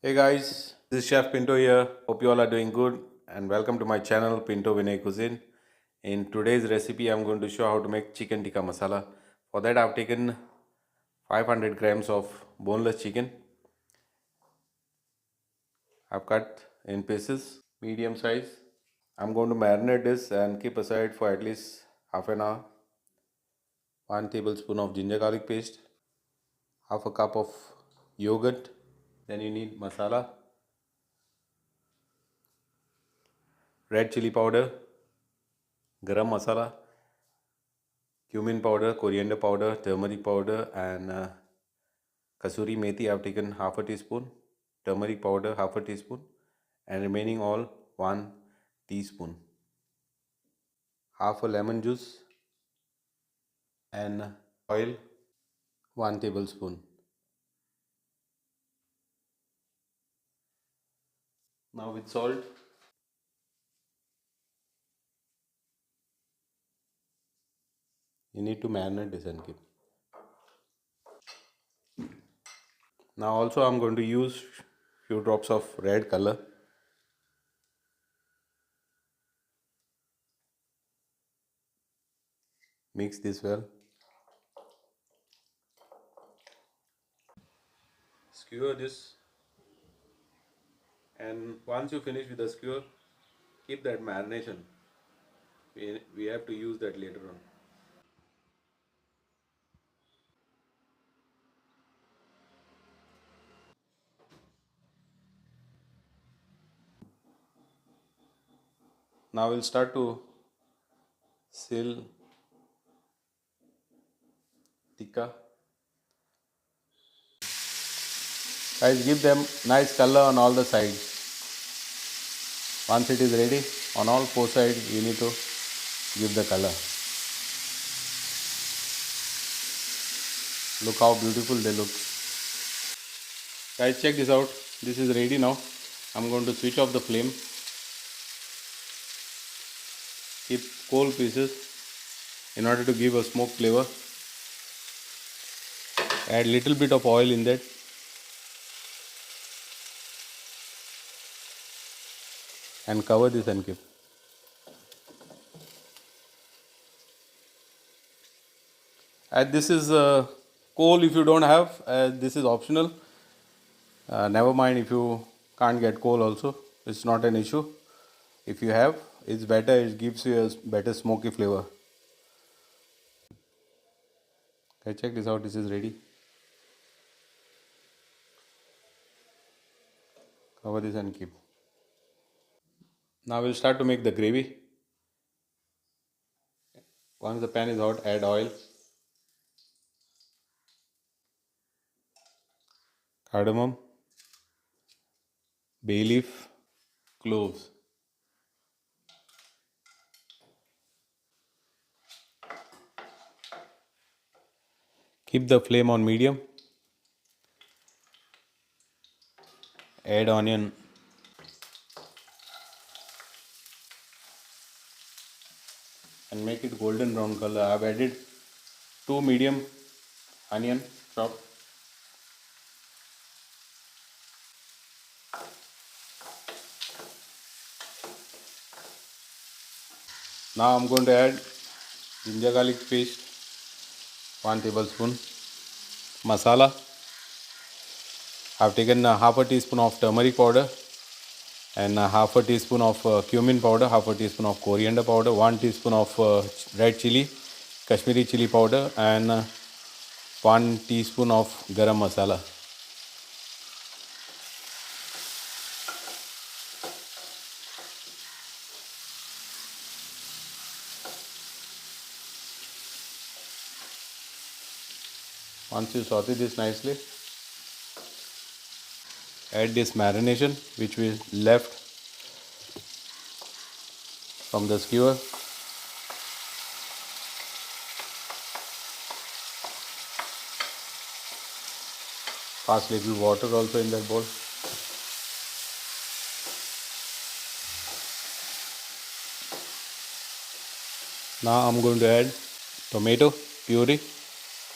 Hey guys, this is Chef Pinto here. Hope you all are doing good and welcome to my channel Pinto Vinay Cuisine. In today's recipe, I'm going to show how to make chicken tikka masala. For that, I've taken 500 grams of boneless chicken. I've cut in pieces, medium size. I'm going to marinate this and keep aside for at least half an hour. 1 tablespoon of ginger garlic paste, half a cup of yogurt. Then you need masala, red chili powder, garam masala, cumin powder, coriander powder, turmeric powder, and Kasturi methi. I've taken half a teaspoon, turmeric powder half a teaspoon, and remaining all 1 teaspoon. Half a lemon juice and oil 1 tablespoon. Now with salt, you need to marinate this and keep. Now also I'm going to use few drops of red color. Mix this well. Skewer this, and once you finish with the skewer, keep that marination. We have to use that later on. Now we'll start to seal tikka. Guys, give them nice color on all the sides. Once it is ready, on all four sides you need to give the color. Look how beautiful they look. Guys, check this out. This is ready now. I'm going to switch off the flame. Keep cold pieces in order to give a smoke flavor. Add little bit of oil in that. And cover this and keep. This is coal if you don't have. This is optional. Never mind if you can't get coal also. It's not an issue. If you have, it's better. It gives you a better smoky flavor. Okay, check this out. This is ready. Cover this and keep. Now we'll start to make the gravy. Once the pan is hot, add oil, cardamom, bay leaf, cloves. Keep the flame on medium. Add onion. And make it golden brown color. I have added 2 medium onion chopped. Now I'm going to add ginger garlic paste, 1 tablespoon. Masala. I've taken half a teaspoon of turmeric powder and half a teaspoon of cumin powder, half a teaspoon of coriander powder, 1 teaspoon of red chili, Kashmiri chili powder, and 1 teaspoon of garam masala. Once you saute this nicely, add this marination which we left from the skewer. Pass little water also in that bowl. Now I'm going to add tomato puree.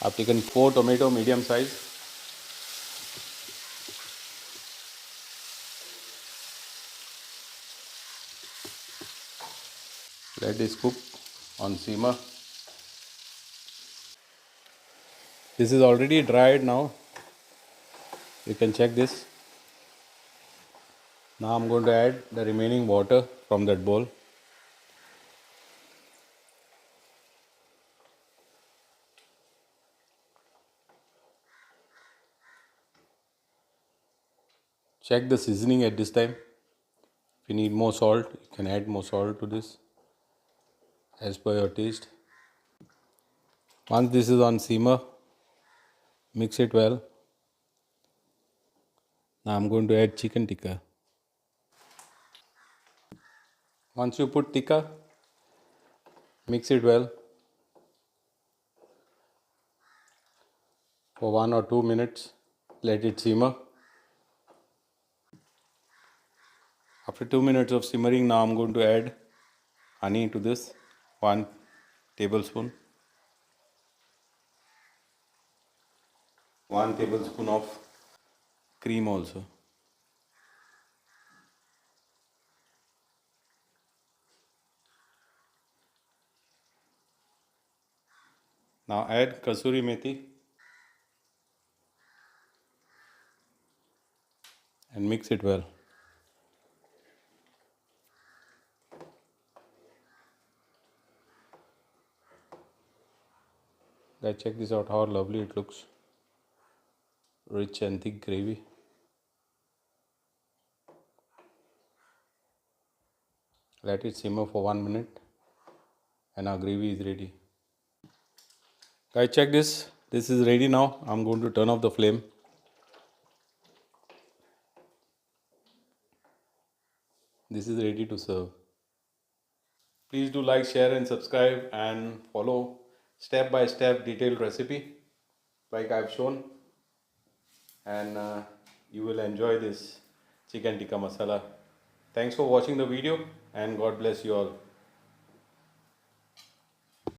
I've taken 4 tomato medium size. Let this cook on simmer. This is already dried now. You can check this. Now I'm going to add the remaining water from that bowl. Check the seasoning at this time. If you need more salt, you can add more salt to this as per your taste. Once this is on simmer, mix it well. Now I'm going to add chicken tikka. Once you put tikka, mix it well for 1 or 2 minutes. Let it simmer. After 2 minutes of simmering, now I'm going to add honey to this, 1 tablespoon. 1 tablespoon of cream also. Now add Kasturi methi and mix it well. Guys, check this out, how lovely it looks. Rich and thick gravy. Let it simmer for 1 minute and our gravy is ready. Guys, check this. This is ready now. I'm going to turn off the flame. This is ready to serve. Please do like, share and subscribe and follow step by step detailed recipe like I've shown, and you will enjoy this chicken tikka masala. Thanks for watching the video and God bless you all.